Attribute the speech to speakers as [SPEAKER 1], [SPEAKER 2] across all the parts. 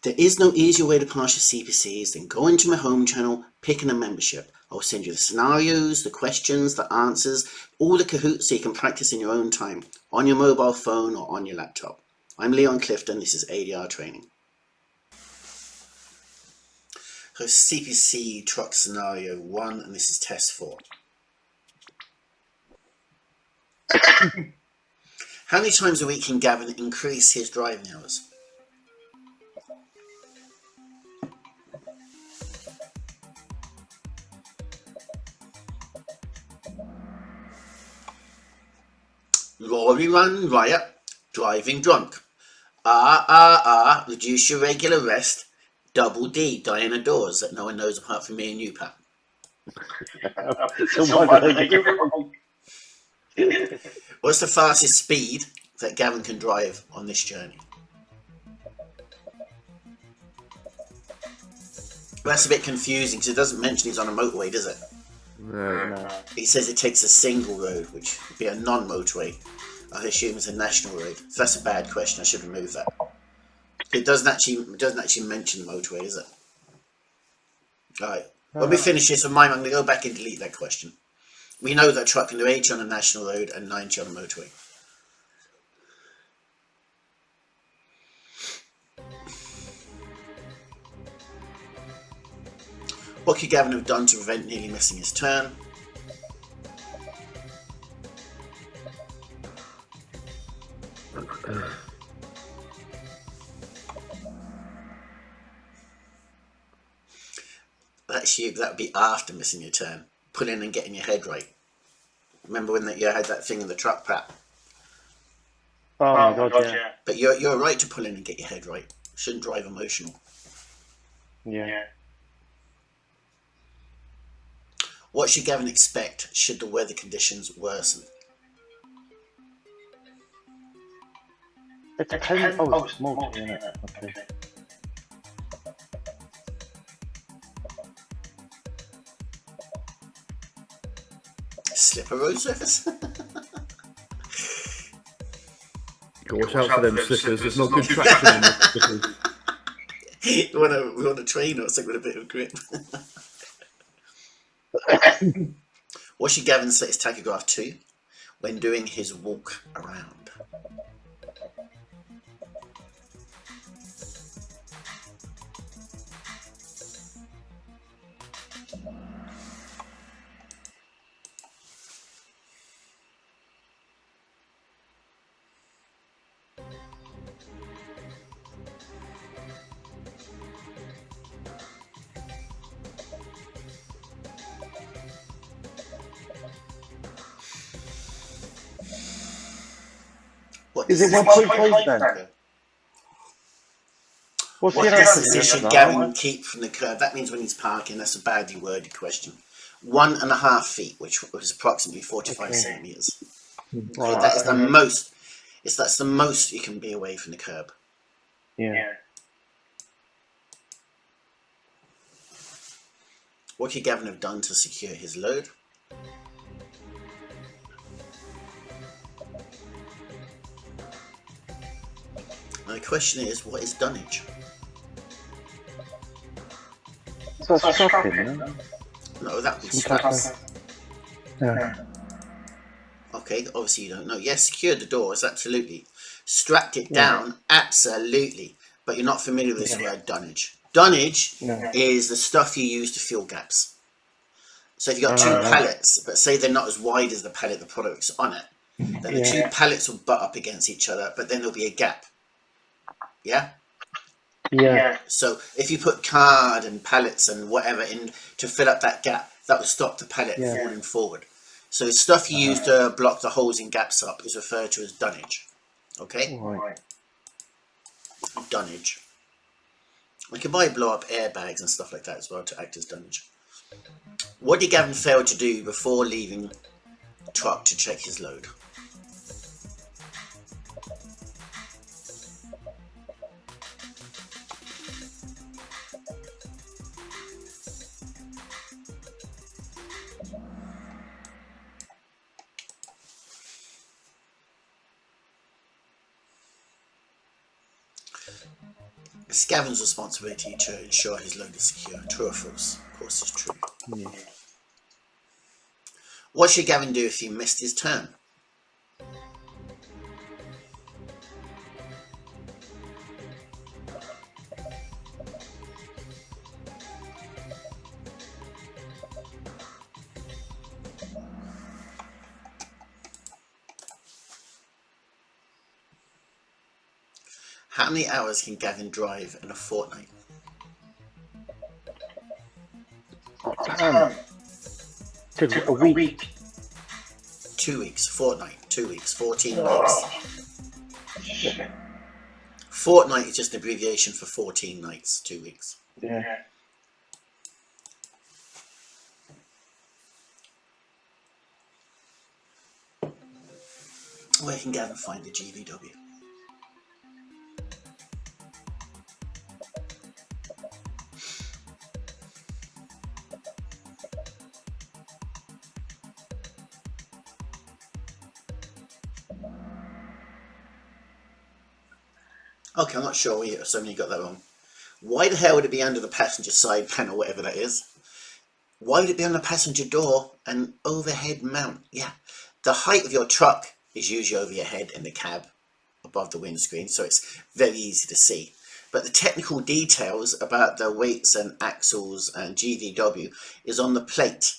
[SPEAKER 1] There is no easier way to pass your CPCs than go into my home channel, picking a membership. I'll send you the scenarios, the questions, the answers, all the Kahoots so you can practice in your own time, on your mobile phone or on your laptop. I'm Leon Clifton, this is ADR Training. So CPC truck scenario 1, and this is test 4. How many times a week can Gavin increase his driving hours? Lorry run riot, driving drunk. Reduce your regular rest. Double D, Diana Dawes, that no one knows apart from me and you, Pat. What's the fastest speed that Gavin can drive on this journey? Well, that's a bit confusing because it doesn't mention he's on a motorway, does it?
[SPEAKER 2] No.
[SPEAKER 1] It says it takes a single road, which would be a non-motorway. I assume it's a national road. So that's a bad question. I should remove that. It doesn't actually mention the motorway, does it? Alright. When we finish this with mine, I'm going to go back and delete that question. We know that a truck can do 80 on a national road and 90 on a motorway. What could Gavin have done to prevent nearly missing his turn? Actually, that would be after missing your turn. Pull in and getting your head right. Remember when you had that thing in the truck, Pat?
[SPEAKER 3] Oh my God, yeah.
[SPEAKER 1] But you're right to pull in and get your head right. Shouldn't drive emotional.
[SPEAKER 3] Yeah.
[SPEAKER 1] What should Gavin expect should the weather conditions worsen?
[SPEAKER 3] It depends. Oh, it's multi, isn't it? Okay.
[SPEAKER 1] Slipper road surface?
[SPEAKER 2] Watch out for them slippers. There's not good traction on the slippers.
[SPEAKER 1] We want a train or something with a bit of grip. What should Gavin set his tachograph to when doing his walk around?
[SPEAKER 3] Is it 1.5 then?
[SPEAKER 1] What distance should Gavin keep from the curb? That means when he's parking. That's a badly worded question. 1.5 feet, which was approximately 45 centimeters.
[SPEAKER 3] Right.
[SPEAKER 1] That is the most. That's the most you can be away from the curb.
[SPEAKER 3] Yeah.
[SPEAKER 1] What could Gavin have done to secure his load? Now the question is, what is dunnage?
[SPEAKER 3] So that's strapping, isn't it?
[SPEAKER 1] No, that would be straps.
[SPEAKER 3] Yeah.
[SPEAKER 1] Okay, obviously you don't know. Yes, secured the doors, absolutely. Strapped it down, absolutely. But you're not familiar with this word dunnage. Dunnage is the stuff you use to fill gaps. So if you've got two pallets, but say they're not as wide as the pallet the product's on it, then the two pallets will butt up against each other, but then there'll be a gap. Yeah?
[SPEAKER 3] Yeah.
[SPEAKER 1] So if you put card and pallets and whatever in to fill up that gap, that will stop the pallet falling forward. So stuff you use to block the holes and gaps up is referred to as dunnage. Okay?
[SPEAKER 3] Right.
[SPEAKER 1] Dunnage. We can buy blow up airbags and stuff like that as well to act as dunnage. What did Gavin fail to do before leaving the truck to check his load? It's Gavin's responsibility to ensure his load is secure. True or false? Of course it's true.
[SPEAKER 3] Yeah.
[SPEAKER 1] What should Gavin do if he missed his turn? How many hours can Gavin drive in a fortnight?
[SPEAKER 3] 2 a week.
[SPEAKER 1] 2 weeks, fortnight, 2 weeks, 14 nights.
[SPEAKER 3] Shit.
[SPEAKER 1] Fortnight is just an abbreviation for 14 nights, 2 weeks.
[SPEAKER 3] Yeah.
[SPEAKER 1] Where can Gavin find the GVW? Okay, I'm not sure where so many got that wrong. Why the hell would it be under the passenger side panel, whatever that is? Why would it be on the passenger door and overhead mount? Yeah, the height of your truck is usually over your head in the cab, above the windscreen, so it's very easy to see. But the technical details about the weights and axles and GVW is on the plate,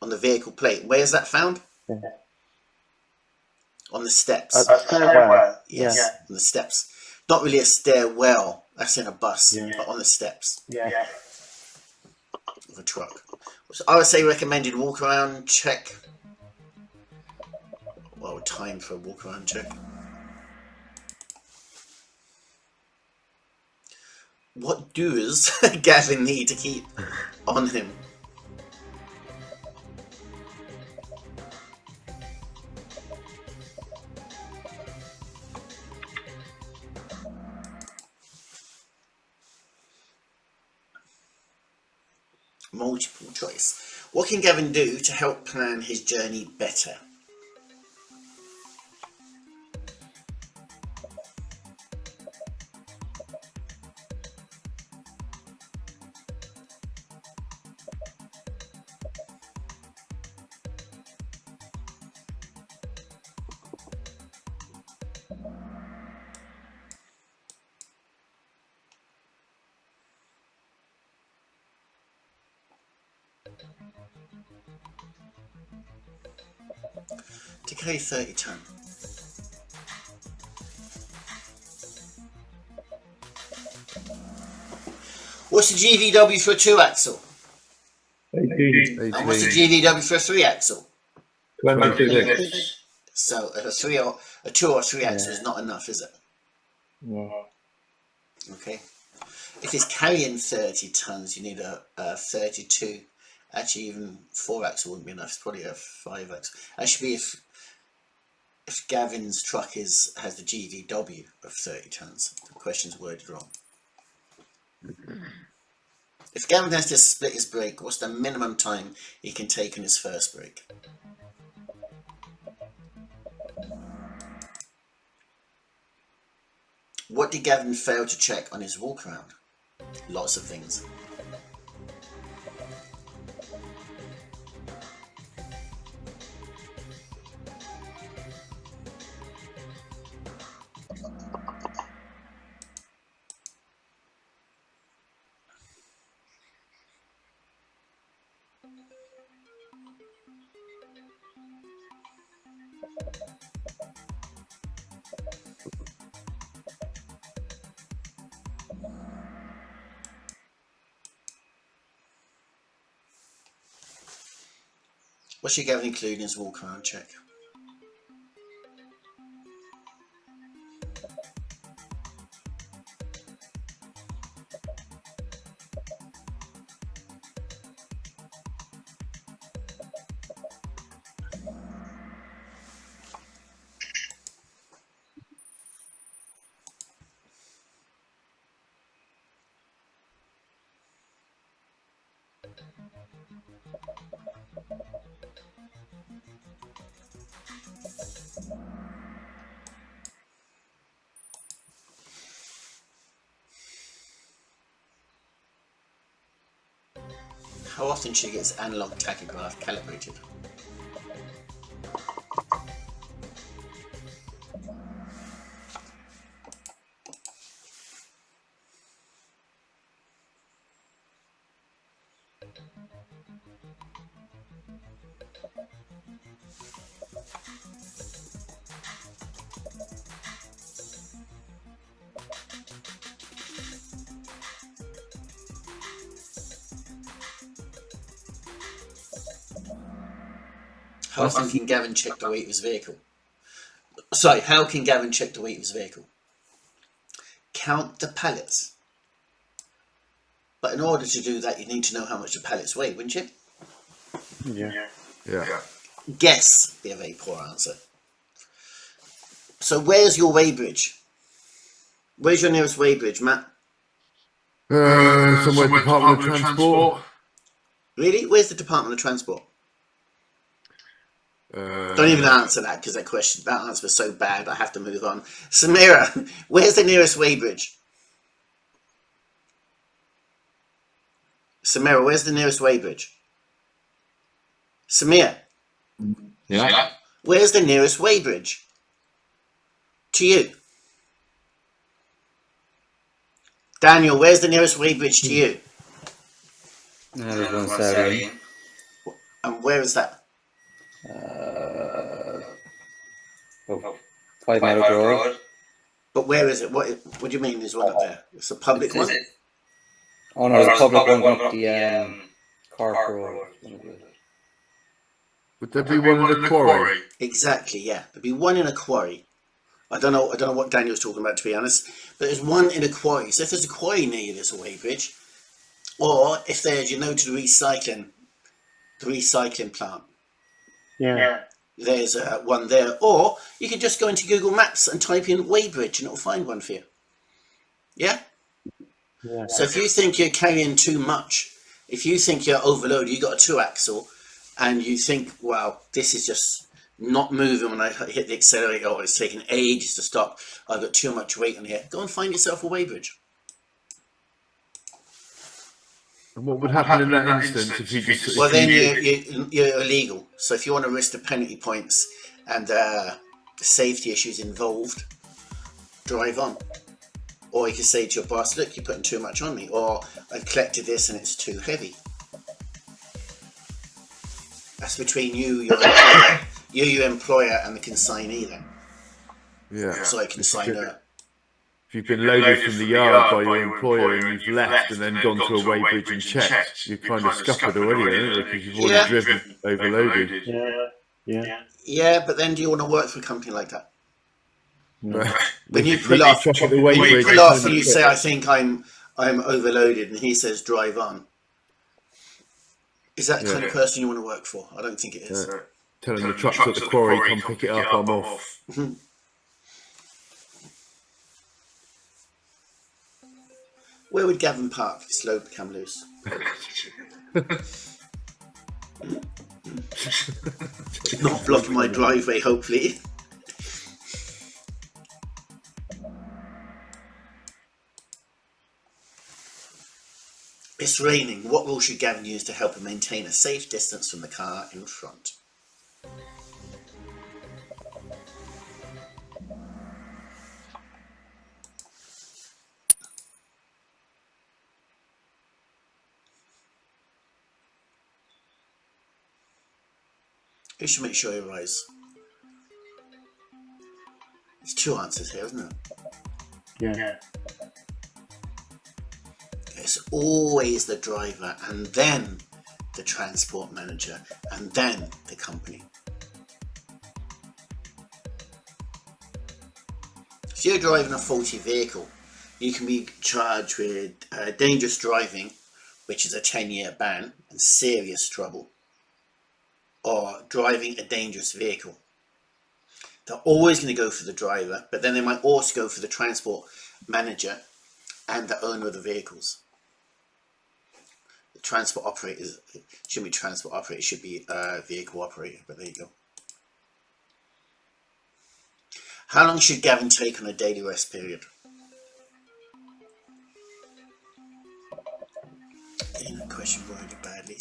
[SPEAKER 1] on the vehicle plate. Where is that found?
[SPEAKER 3] Yeah.
[SPEAKER 1] On the steps.
[SPEAKER 3] Stairwell.
[SPEAKER 1] Yes,
[SPEAKER 3] Yeah.
[SPEAKER 1] on the steps. Not really a stairwell, that's in a bus,
[SPEAKER 3] Yeah.
[SPEAKER 1] but on the steps
[SPEAKER 3] Yeah.
[SPEAKER 1] of a truck. So I would say recommended walk around check. Well, time for a walk around check. What does Gavin need to keep on him? Multiple choice. What can Gavin do to help plan his journey better? To carry 30 ton. What's the GVW for a 2-axle?
[SPEAKER 3] 18.
[SPEAKER 1] And what's the GVW for a 3-axle?
[SPEAKER 3] 26.
[SPEAKER 1] So a 2 or 3-axle is not enough, is it?
[SPEAKER 3] No.
[SPEAKER 1] Okay. If it's carrying 30 tons, you need a 32. Actually, even 4-axle wouldn't be enough. It's probably a 5-axle. Actually, if Gavin's truck has the GVW of 30 tons, the question's worded wrong. If Gavin has to split his brake, what's the minimum time he can take on his first brake? What did Gavin fail to check on his walk around? Lots of things. What should Gavin include in his walk around check? How often should you get his analog tachograph calibrated? How often can Gavin check the weight of his vehicle? Sorry, how can Gavin check the weight of his vehicle? Count the pallets. But in order to do that, you need to know how much the pallets weigh, wouldn't you?
[SPEAKER 3] Yeah.
[SPEAKER 2] Yeah.
[SPEAKER 1] Guess be a very poor answer. So where's your weighbridge? Where's your nearest weighbridge, Matt?
[SPEAKER 2] Somewhere Department of Transport.
[SPEAKER 1] Really? Where's the Department of Transport? Don't even answer that, because that answer was so bad I have to move on. Samira, where's the nearest weighbridge? Samira, where's the nearest weighbridge? Samir,
[SPEAKER 3] Yeah.
[SPEAKER 1] where's the nearest weighbridge? To you. Daniel, where's the nearest weighbridge to you?
[SPEAKER 4] There's one Saturday.
[SPEAKER 1] And where is that?
[SPEAKER 4] 5 Meadow Road.
[SPEAKER 1] But where is it? What do you mean there's one up there? It's a public one?
[SPEAKER 4] Oh no, there's a public one going up the Cork Road.
[SPEAKER 2] Would there be one in the quarry?
[SPEAKER 1] Exactly, yeah. There'd be one in a quarry. I don't know what Daniel's talking about, to be honest. But there's one in a quarry. So if there's a quarry near you, there's a weighbridge. Or if there's, to the recycling plant.
[SPEAKER 3] Yeah.
[SPEAKER 1] There's one there. Or you can just go into Google Maps and type in weighbridge and it'll find one for you. Yeah?
[SPEAKER 3] Yeah.
[SPEAKER 1] So if you think you're carrying too much, if you think you're overloaded, you got a 2-axle, and you think, wow, this is just not moving when I hit the accelerator, or it's taking ages to stop, I've got too much weight on here, go and find yourself a weighbridge.
[SPEAKER 2] And what would happen in that instance if you just...
[SPEAKER 1] Well, then you're illegal. So if you want to risk the penalty points and safety issues involved, drive on. Or you can say to your boss, look, you're putting too much on me, or I've collected this and it's too heavy. That's between you, your employer, and the consignee then.
[SPEAKER 2] Yeah.
[SPEAKER 1] So consigner.
[SPEAKER 2] If you've been loaded from the yard by your employer and you've left and then gone to a weighbridge and checked, you've kind of scuppered already, haven't you? Because you've already driven overloaded.
[SPEAKER 3] Yeah.
[SPEAKER 1] Yeah, but then do you want to work for a company like that?
[SPEAKER 3] No.
[SPEAKER 1] When you pull off and you say, I think I'm overloaded, and he says drive on, is that the kind of person you want to work for? I don't think it is.
[SPEAKER 2] Tell them the truck's at the quarry, come pick it up, I'm off.
[SPEAKER 1] Where would Gavin park if his load become loose? Not blocking my driveway, hopefully. It's raining. What rule should Gavin use to help him maintain a safe distance from the car in front? Who should make sure he rise? There's 2 answers here, isn't there?
[SPEAKER 3] Yeah.
[SPEAKER 1] It's always the driver, and then the transport manager, and then the company. If you're driving a faulty vehicle, you can be charged with dangerous driving, which is a 10-year ban, and serious trouble, or driving a dangerous vehicle. They're always going to go for the driver, but then they might also go for the transport manager and the owner of the vehicles. The transport operator shouldn't be transport operator, it should be vehicle operator, but there you go. How long should Gavin take on a daily rest period? In a question worded badly.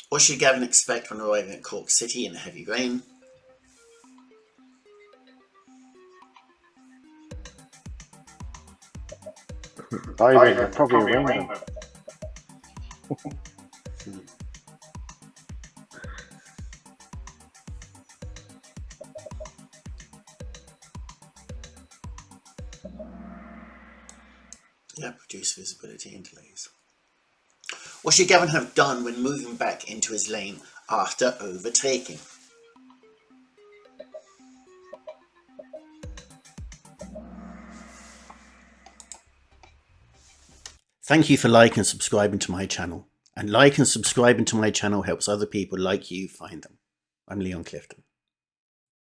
[SPEAKER 1] What should Gavin expect when arriving at Cork City in heavy rain?
[SPEAKER 3] Diving, probably a rainbow.
[SPEAKER 1] Yeah, reduce visibility and delays. What should Gavin have done when moving back into his lane after overtaking? Thank you for liking and subscribing to my channel. And like and subscribing to my channel helps other people like you find them. I'm Leon Clifton.